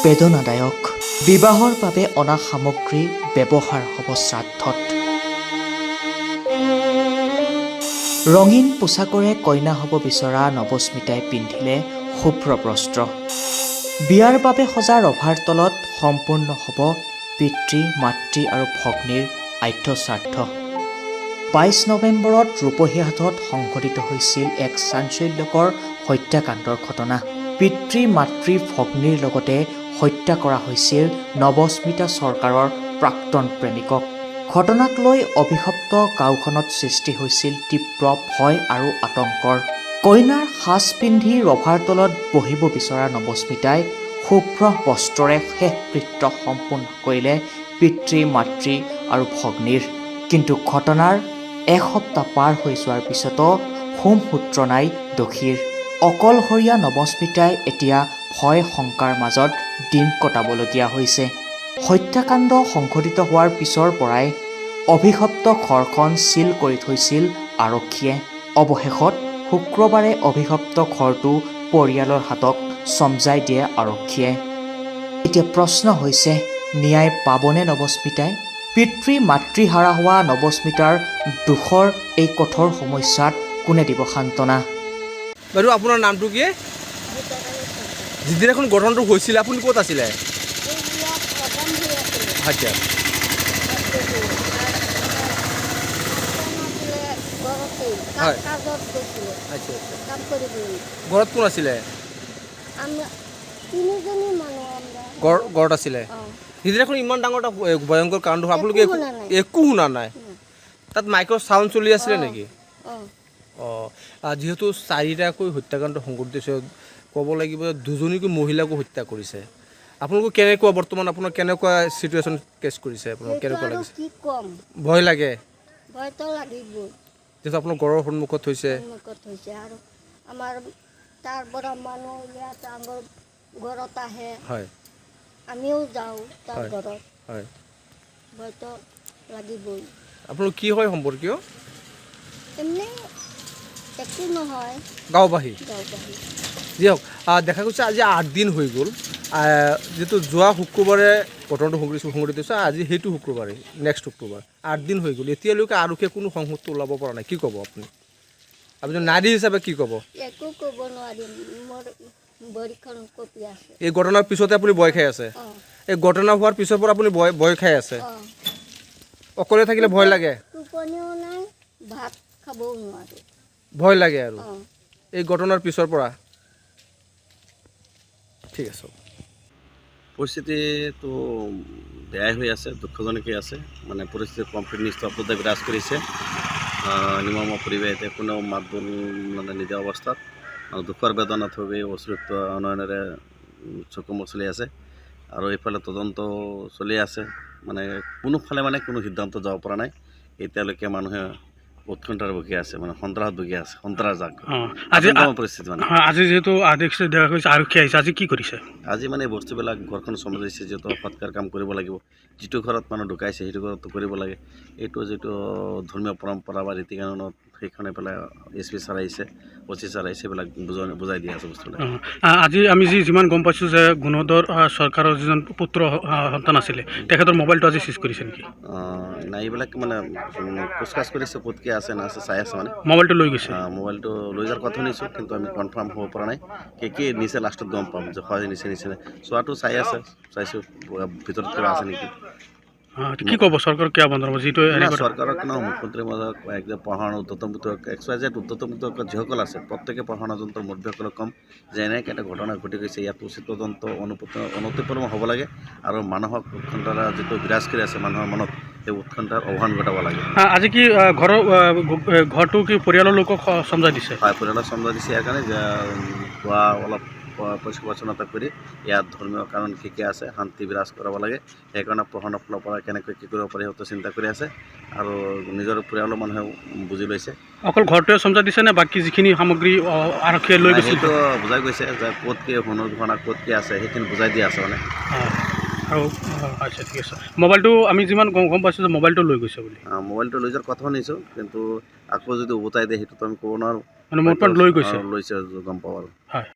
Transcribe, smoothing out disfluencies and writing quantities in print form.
বেদনাদায়ক বিবাহৰ বাবে অনা সামগ্ৰী ব্যৱহাৰ হ'ব শ্ৰাদ্ধত। ৰঙীন পোছাকৰে কইনা হ'ব বিচৰা নৱস্মিতাই পিন্ধিলে শুভ্ৰ বস্ত্ৰ। বিয়াৰ বাবে সজা ৰভাৰ তলত সম্পূৰ্ণ হ'ব পিতৃ মাতৃ আৰু ভগ্নীৰ আদ্য শ্ৰাদ্ধ। ২২ নৱেম্বৰত ৰূপহীহাটত সংঘটিত হৈছিল এক চাঞ্চল্যকৰ হত্যাকাণ্ডৰ ঘটনা। পিতৃ মাতৃ ভগ্নীৰ লগতে হত্যা কৰা হৈছিল নৱস্মিতা চৰকাৰৰ প্ৰাক্তন প্ৰেমিকক। ঘটনাক লৈ অভিশপ্ত গাঁওখনত সৃষ্টি হৈছিল তীব্ৰ ভয় আৰু আতংকৰ। কইনাৰ সাজ পিন্ধি ৰভাৰ তলত বহিব বিচৰা নৱস্মিতাই শুভ্ৰ বস্ত্ৰৰে শেষকৃত্য সম্পূৰ্ণ কৰিলে পিতৃ মাতৃ আৰু ভগ্নীৰ। কিন্তু ঘটনাৰ এসপ্তাহ পাৰ হৈ যোৱাৰ পিছতো হোমসূত্ৰ নাই দোষীৰ। অকলশৰীয়া নৱস্মিতাই এতিয়া ভয় শংকাৰ মাজত দিন কটাবলগীয়া হৈছে। হত্যাকাণ্ড সংঘটিত হোৱাৰ পিছৰ পৰাই অভিশপ্ত ঘৰখন চিল কৰি থৈছিল আৰক্ষীয়ে। অৱশেষত শুক্ৰবাৰে অভিশপ্ত ঘৰটো পৰিয়ালৰ হাতত চমজাই দিয়ে আৰক্ষীয়ে। এতিয়া প্ৰশ্ন হৈছে, ন্যায় পাবনে নৱস্মিতাই? পিতৃ মাতৃহাৰা হোৱা নৱস্মিতাৰ দুখৰ এই কঠোৰ সমস্যাত কোনে দিব সান্তনা? বাৰু আপোনাৰ নামটো কি? যিদিনাখন গঠনটো হৈছিল আপুনি ক'ত আছিলে? আচ্ছা, হয়, আচ্ছা আচ্ছা। ঘৰত কোন আছিলে? ঘৰত আছিলে। সিদিনাখন ইমান ডাঙৰ এটা ভয়ংকৰ কাণ্ড, আপোনালোকে একো শুনা নাই? তাত মাইকৰ চাউণ্ড চলি আছিলে নেকি? অঁ, যিহেতু 4টাকৈ হত্যাকাণ্ড সংঘটিত হৈছে, ক'ব লাগিব দুজনীকৈ মহিলাকো হত্যা কৰিছে। আপোনালোকক কেনেকুৱা বৰ্তমান আপোনাৰ কেনেকুৱা চিটুৱেশ্যন কেছ কৰিছে? আপোনাক কেনেকুৱা লাগিছে? ভয় লাগে? ভয়তো লাগিবই। যিহেতু আপোনাৰ ঘৰৰ সন্মুখত হৈছে আৰু আমাৰ তাৰ পৰা মানুহ ইয়াত আমাৰ ঘৰত আহে, হয়, আমিও যাওঁ তাৰ হয়, ঘৰত, হয়। ভয়তো লাগিবই। আপোনালোক কি হয় সম্পৰ্কীয়? এনে একো নহয়, গাঁওবাসী। গাঁওবাসী। দিয়ক, দেখা গৈছে আজি 8 দিন হৈ গ'ল। যিহেতু যোৱা শুক্ৰবাৰে ঘটনাটো সংঘটিত হৈছে, আজি সেইটো শুক্ৰবাৰে, নেক্সট শুক্ৰবাৰ, 8 দিন হৈ গ'ল। এতিয়ালৈকে আৰক্ষীয়ে কোনো সংহতি ওলাব পৰা নাই। কি ক'ব আপুনি? আপুনি নাৰী হিচাপে কি ক'ব? একো ক'ব নোৱাৰিম, মোৰ ভৰিখন কঁপি আছে। এই ঘটনাৰ পিছতে আপুনি ভয় খাই আছে? এই ঘটনা হোৱাৰ পিছৰ পৰা আপুনি ভয় খাই আছে? অকলে থাকিলে ভয় লাগে? টোপনিও নাই, ভাত খাবও নোৱাৰোঁ। ভয় লাগে আৰু এই ঘটনাৰ পিছৰ পৰা? ঠিক আছে। পৰিস্থিতিটো বেয়াই হৈ আছে, দুঃখজনকেই আছে। মানে পৰিস্থিতি কমপ্লিট নিস্তব্ধতা বিৰাজ কৰিছে। নিৰ্মম পৰিৱেশ, এতিয়া কোনেও মাত বোল মানে নিদিয়া অৱস্থাত দুখৰ বেদনাত হৈ অশ্ৰুত নয়নেৰে চকুমুখ চলি আছে। আৰু এইফালে তদন্ত চলি আছে। মানে কোনোফালে কোনো সিদ্ধান্ত যাব পৰা নাই এতিয়ালৈকে। মানুহে উৎকণ্ঠাৰ ভুগি আছে, মানে সন্ত্ৰাসত ভুগি আছে, সন্ত্ৰাসজাক পৰিস্থিতি। মানে আজি যিহেতু আদেশ দেখা গৈছে, আৰক্ষী আহিছে, আজি কি কৰিছে? আজি মানে বস্তুবিলাক ঘৰখন চম্ভালিছে, যিহেতু সৎকাৰ কাম কৰিব লাগিব। যিটো ঘৰত মানুহ ঢুকাইছে সেইটো ঘৰতো কৰিব লাগে। এইটো যিটো ধৰ্মীয় পৰম্পৰা বা ৰীতি কানুনত সেইখনে পেলাই SP ছাৰ আহিছে, OC ছাৰ আহিছে, এইবিলাক বুজাই দিয়া আছে বস্তুবিলাক। আজি আমি যিমান গম পাইছোঁ যে গুণধৰ চৰকাৰৰ যিজন পুত্ৰ সন্তান আছিলে, তেখেতৰ মোবাইলটো আজি চিজ কৰিছে নেকি? নাই, এইবিলাক মানে কোচকাছ কৰিছে, ক'তকে আছে না আছে চাই আছে। মানে মোবাইলটো লৈ গৈছে? মোবাইলটো লৈ যোৱাৰ কথা শুনিছোঁ, কিন্তু আমি কনফাৰ্ম হ'ব পৰা নাই। কি নিচে লাষ্টত গম পাম যে হয় নিচে চোৱাটো চাই আছে, চাইছোঁ ভিতৰত কিবা আছে নেকি। কি ক'ব চৰকাৰক? কিয় বন্ধ হ'ব? যিটো চৰকাৰক মুখ্যমন্ত্ৰী মহোদয়ক একদম পঢ়ানো উদ্যতমুক্ত XYZ উদ্যতমুক্ত যিসকল আছে প্ৰত্যেকে পঢ়ানো যন্ত্ৰৰ মুৰব্বীসকলক ক'ম যে এনেকৈ এটা ঘটনা ঘটি গৈছে, ইয়াত উচিত তদন্ত অনুপূৰ্ণ হ'ব লাগে। আৰু মানুহক উৎকণ্ঠাৰ যিটো বিৰাজ কৰি আছে মানুহৰ মনত, সেই উৎকণ্ঠাৰ অৱসান ঘটাব লাগে। আজি কি ঘৰটো কি পৰিয়ালৰ লোকক চমজাই দিছে? হয়, পৰিয়ালক চমজাই দিছে ইয়াৰ কাৰণে যে খোৱা অলপ পৰিষ্কাৰ পৰিচ্ছন্নতা কৰি ইয়াত ধৰ্মীয় কাৰণ কি আছে, শান্তি বিৰাজ কৰাব লাগে। সেইকাৰণে প্ৰশাসনৰ ফালৰ পৰা কেনেকৈ কি কৰিব পাৰি সিহঁতে চিন্তা কৰি আছে, আৰু নিজৰ পৰিয়ালৰ মানুহে বুজি লৈছে। অকল ঘৰটোৱে চমজাই দিছে নে বাকী যিখিনি সামগ্ৰী আৰক্ষীয়ে লৈ গৈছে? সেইটো বুজাই গৈছে যে ক'ত কি সোণৰ গহনা ক'ত কি আছে সেইখিনি বুজাই দিয়া আছে। মানে আৰু আচ্ছা, ঠিক আছে। মোবাইলটো আমি যিমান গম পাইছোঁ যে মোবাইলটো লৈ গৈছে বুলি। মোবাইলটো লৈ যোৱাৰ কথা শুনিছোঁ, কিন্তু আকৌ যদি উভতাই দিয়ে সেইটোতো আমি ক'ব নোৱাৰোঁ। মানে মোৰ পৰা লৈ গৈছে, লৈছে গম পাওঁ আৰু। হয়।